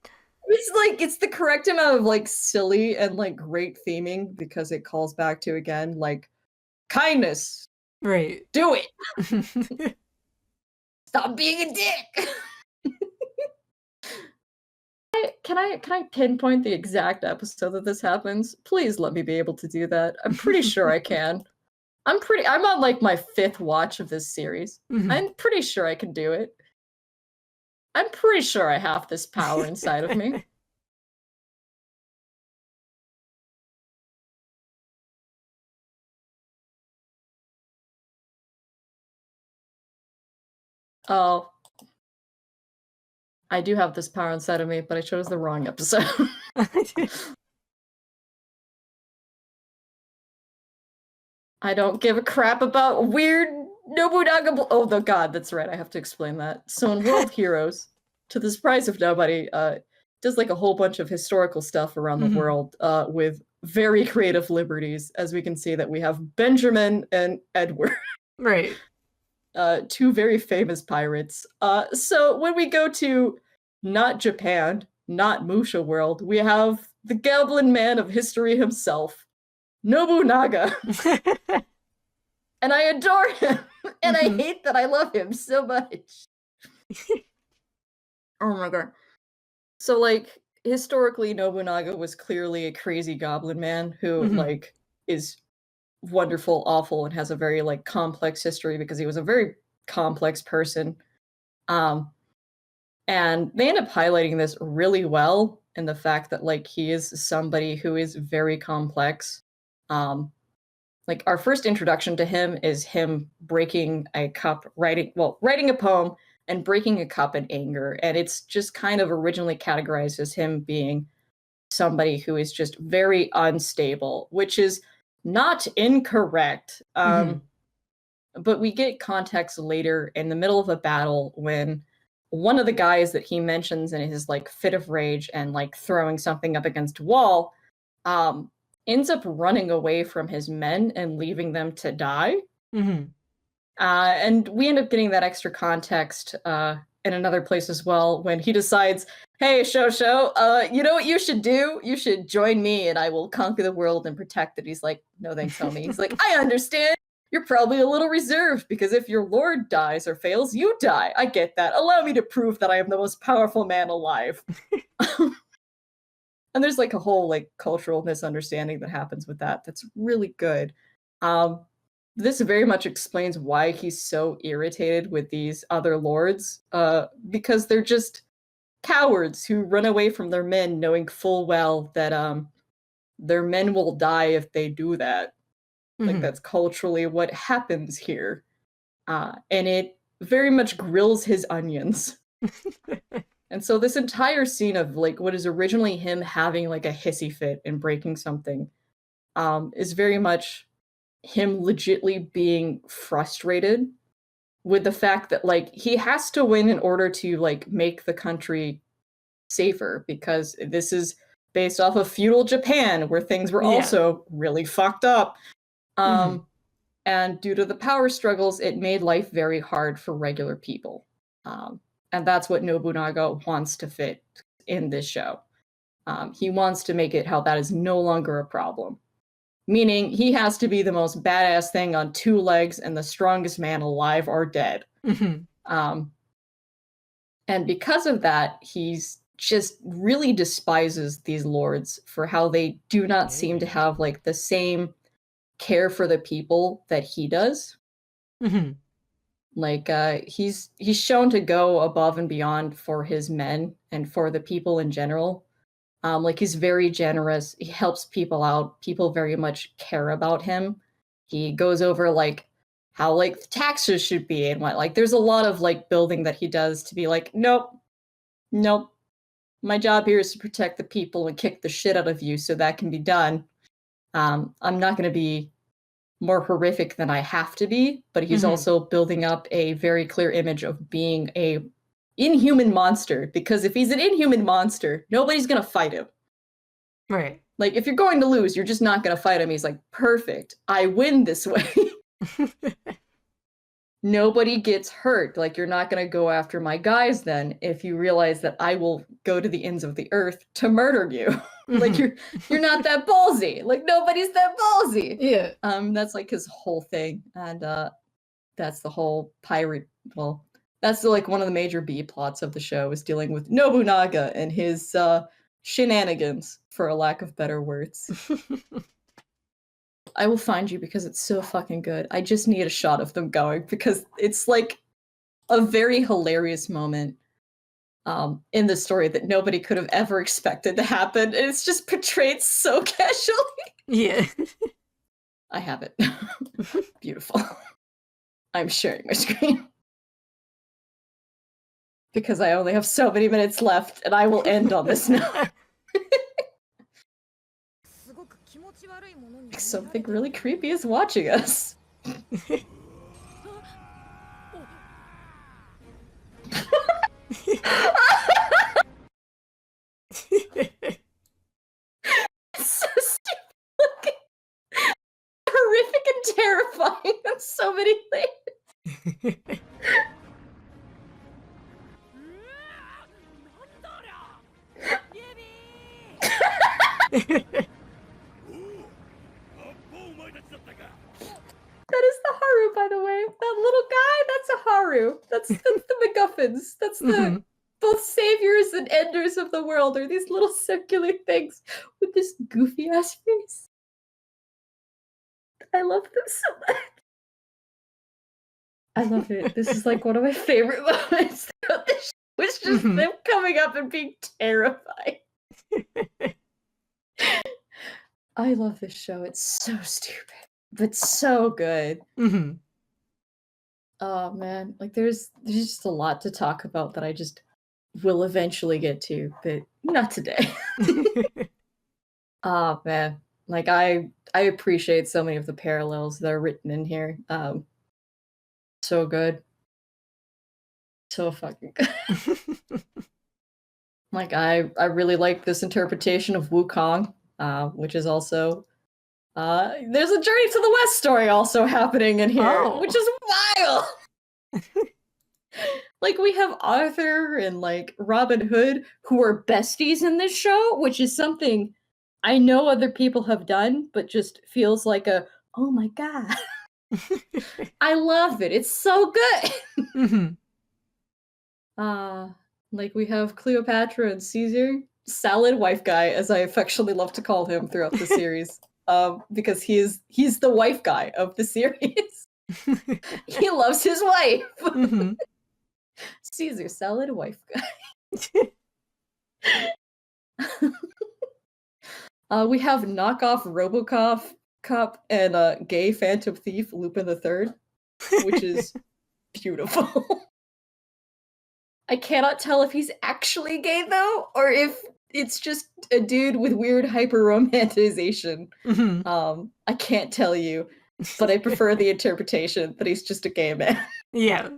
Speaker 1: It's like, it's the correct amount of like silly and like great theming because it calls back to, again, like kindness.
Speaker 2: Right.
Speaker 1: Do it. Stop being a dick. Can I pinpoint the exact episode that this happens? Please let me be able to do that. I'm pretty sure I can. I'm on like my 5th watch of this series. I'm pretty sure I can do it. I'm pretty sure I have this power inside of me. Oh. I do have this power inside of me, but I chose the wrong episode. I don't give a crap about weird Nobunaga. Oh, the god, that's right. I have to explain that. So in World Heroes, to the surprise of nobody, does like a whole bunch of historical stuff around the world with very creative liberties. As we can see that we have Benjamin and Edward.
Speaker 2: Right.
Speaker 1: two very famous pirates. So when we go to not Japan, not Musha world, we have the Goblin Man of history himself, Nobunaga. And I adore him. And I hate that I love him so much. Oh my god. So, like, historically, Nobunaga was clearly a crazy goblin man who, like, is wonderful, awful, and has a very, like, complex history because he was a very complex person. Um, and they end up highlighting this really well in the fact that, like, he is somebody who is very complex. Like, our first introduction to him is him breaking a cup, writing a poem and breaking a cup in anger. And it's just kind of originally categorized as him being somebody who is just very unstable, which is not incorrect. But we get context later in the middle of a battle when one of the guys that he mentions in his like fit of rage and like throwing something up against a wall ends up running away from his men and leaving them to die. And we end up getting that extra context in another place as well when he decides, hey, Shosho, you know what you should do? You should join me and I will conquer the world and protect it. He's like, no thanks, homie. He's like, I understand. You're probably a little reserved because if your lord dies or fails, you die. I get that. Allow me to prove that I am the most powerful man alive. And there's like a whole like cultural misunderstanding that happens with that. That's really good. This very much explains why he's so irritated with these other lords, because they're just cowards who run away from their men knowing full well that their men will die if they do that. Like, that's culturally what happens here. And it very much grills his onions. And so this entire scene of, like, what is originally him having, like, a hissy fit and breaking something is very much him legitly being frustrated with the fact that, like, he has to win in order to, like, make the country safer, because this is based off of feudal Japan, where things were also really fucked up. And due to the power struggles, it made life very hard for regular people. And that's what Nobunaga wants to fit in this show. He wants to make it how that is no longer a problem. Meaning he has to be the most badass thing on two legs and the strongest man alive or dead. And because of that, he's just really despises these lords for how they do not seem to have like the same care for the people that he does. Like he's shown to go above and beyond for his men and for the people in general. Like, he's very generous. He helps people out. People very much care about him. He goes over like how like the taxes should be and what, like, there's a lot of like building that he does to be like, nope. My job here is to protect the people and kick the shit out of you so that can be done. I'm not going to be more horrific than I have to be, but he's also building up a very clear image of being a inhuman monster, because if he's an inhuman monster, nobody's gonna fight him.
Speaker 2: Right.
Speaker 1: Like, if you're going to lose, you're just not gonna fight him. He's like, perfect, I win this way. Nobody gets hurt. Like, you're not gonna go after my guys then if you realize that I will go to the ends of the earth to murder you. Like, you're not that ballsy. Like, nobody's that ballsy.
Speaker 2: Yeah.
Speaker 1: That's like his whole thing. And that's the whole pirate, well, that's like one of the major B plots of the show, is dealing with Nobunaga and his shenanigans, for a lack of better words. I will find you because it's so fucking good. I just need a shot of them going because it's like a very hilarious moment in the story that nobody could have ever expected to happen. And it's just portrayed so casually.
Speaker 2: Yeah.
Speaker 1: I have it. Beautiful. I'm sharing my screen. Because I only have so many minutes left, and I will end on this note. Something really creepy is watching us. It's so stupid looking. Horrific and terrifying in so many ways. That is the Haru, by the way. That little guy, that's a Haru. That's the MacGuffins. That's the both saviors and enders of the world are these little circular things with this goofy ass face. I love them so much. I love it. This is like one of my favorite moments throughout this show. It's just them coming up and being terrified. I love this show. It's so stupid, but so good. Oh man, like there's just a lot to talk about that I just will eventually get to, but not today. Oh man, like I appreciate so many of the parallels that are written in here. So good. So fucking good. Like I really like this interpretation of Wukong, which is also there's a Journey to the West story also happening in here, which is wild. Like we have Arthur and like Robin Hood who are besties in this show, which is something I know other people have done, but just feels like a oh my god. I love it. It's so good. Like we have Cleopatra and Caesar, salad wife guy, as I affectionately love to call him throughout the series, because he's the wife guy of the series. He loves his wife. Caesar, salad wife guy. We have knockoff RoboCop Cop and gay Phantom Thief Lupin III, which is beautiful. I cannot tell if he's actually gay though, or if it's just a dude with weird hyper romanticization. I can't tell you, but I prefer the interpretation that he's just a gay man.
Speaker 2: Yeah.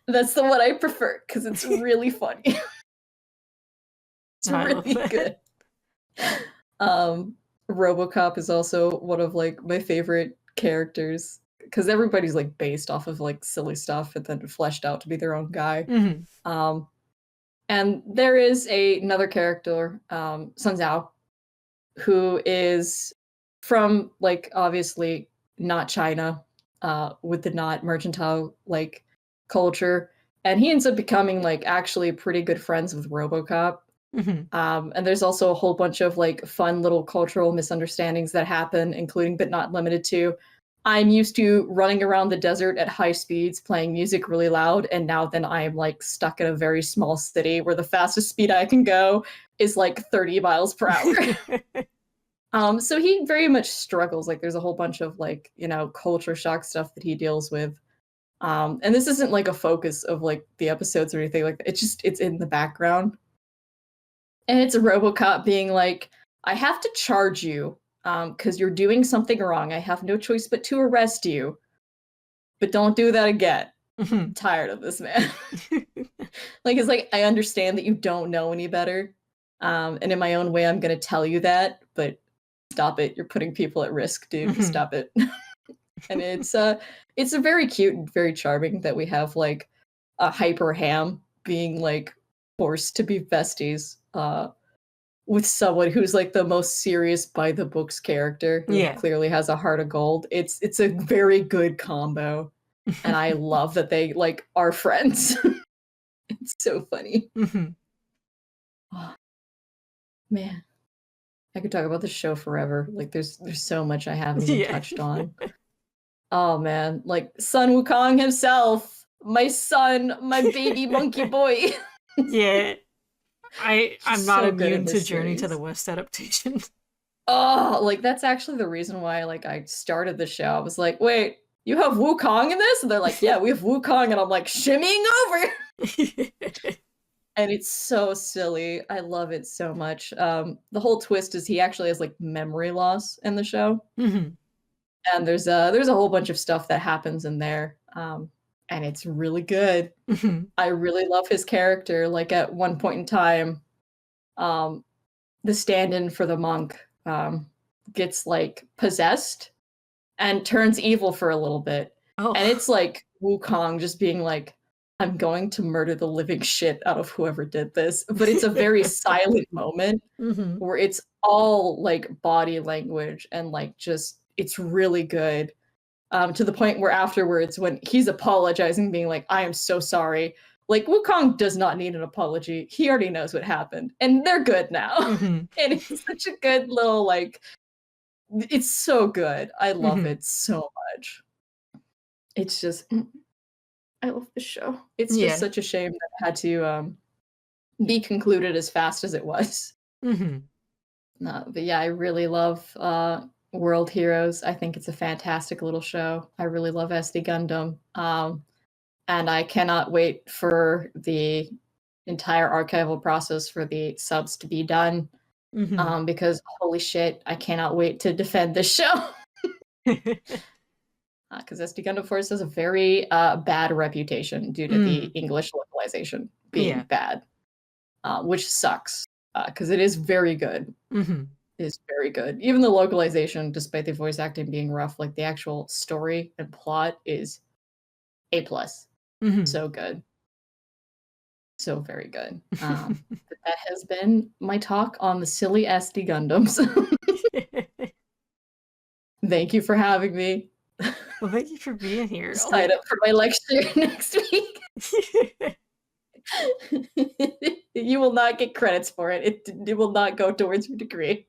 Speaker 1: That's the one I prefer because it's really funny. It's really good. RoboCop is also one of like my favorite characters because everybody's like based off of like silly stuff and then fleshed out to be their own guy. And there is another character, Sun Zhao, who is from like obviously not China, with the not mercantile like culture, and he ends up becoming like actually pretty good friends with RoboCop. And there's also a whole bunch of like fun little cultural misunderstandings that happen, including but not limited to I'm used to running around the desert at high speeds, playing music really loud, and now then I am like stuck in a very small city where the fastest speed I can go is like 30 miles per hour. So he very much struggles. Like there's a whole bunch of like, you know, culture shock stuff that he deals with. And this isn't like a focus of like the episodes or anything like that. It's in the background. And it's a RoboCop being like, I have to charge you because you're doing something wrong. I have no choice but to arrest you. But don't do that again. I'm tired of this, man. Like, it's like, I understand that you don't know any better. And in my own way, I'm going to tell you that. But stop it. You're putting people at risk, dude. Stop it. And it's a very cute and very charming that we have like a hyper ham being like forced to be besties with someone who's like the most serious by the books character who clearly has a heart of gold. It's a very good combo, and I love that they like are friends. It's so funny. Oh, man, I could talk about this show forever. Like there's so much I haven't even touched on. Oh man, like Sun Wukong himself, my son, my baby monkey boy.
Speaker 2: Yeah. I'm not immune to Journey to the West adaptation.
Speaker 1: Oh, like that's actually the reason why like I started the show. I was like, wait, you have Wukong in this? And they're like, yeah, we have Wukong, and I'm like shimmying over. And it's so silly. I love it so much. The whole twist is he actually has like memory loss in the show. And there's a whole bunch of stuff that happens in there. And it's really good. I really love his character. Like at one point in time, the stand-in for the monk gets like possessed and turns evil for a little bit. And it's like Wukong just being like, I'm going to murder the living shit out of whoever did this, but it's a very silent moment
Speaker 2: Mhm.
Speaker 1: where it's all, like, body language and, like, just it's really good, to the point where afterwards when he's apologizing, being like, "I am so sorry," like, Wukong does not need an apology, he already knows what happened, and they're good now.
Speaker 2: Mhm.
Speaker 1: And it's such a good little, like it's so good, I love
Speaker 2: Mhm.
Speaker 1: it so much. It's just I love this show. It's just
Speaker 2: Yeah.
Speaker 1: such a shame that it had to, be concluded as fast as it was.
Speaker 2: Mhm.
Speaker 1: No, but yeah, I really love, World Heroes. I think it's a fantastic little show. I really love SD Gundam, and I cannot wait for the entire archival process for the subs to be done,
Speaker 2: Mhm.
Speaker 1: because holy shit, I cannot wait to defend this show. 'Cause SD Gundam Force has a very, bad reputation due to the
Speaker 2: Mm.
Speaker 1: English localization being
Speaker 2: Yeah.
Speaker 1: bad, which sucks, because it is very good.
Speaker 2: Mhm.
Speaker 1: It is very good. Even the localization, despite the voice acting being rough, like, the actual story and plot is A plus.
Speaker 2: Mhm.
Speaker 1: So good. So very good. But that has been my talk on the silly SD Gundams. Thank you for having me.
Speaker 2: Well, thank you for being here.
Speaker 1: Sign
Speaker 2: Like
Speaker 1: up for my lecture next week. You will not get credits for it. It will not go towards your degree.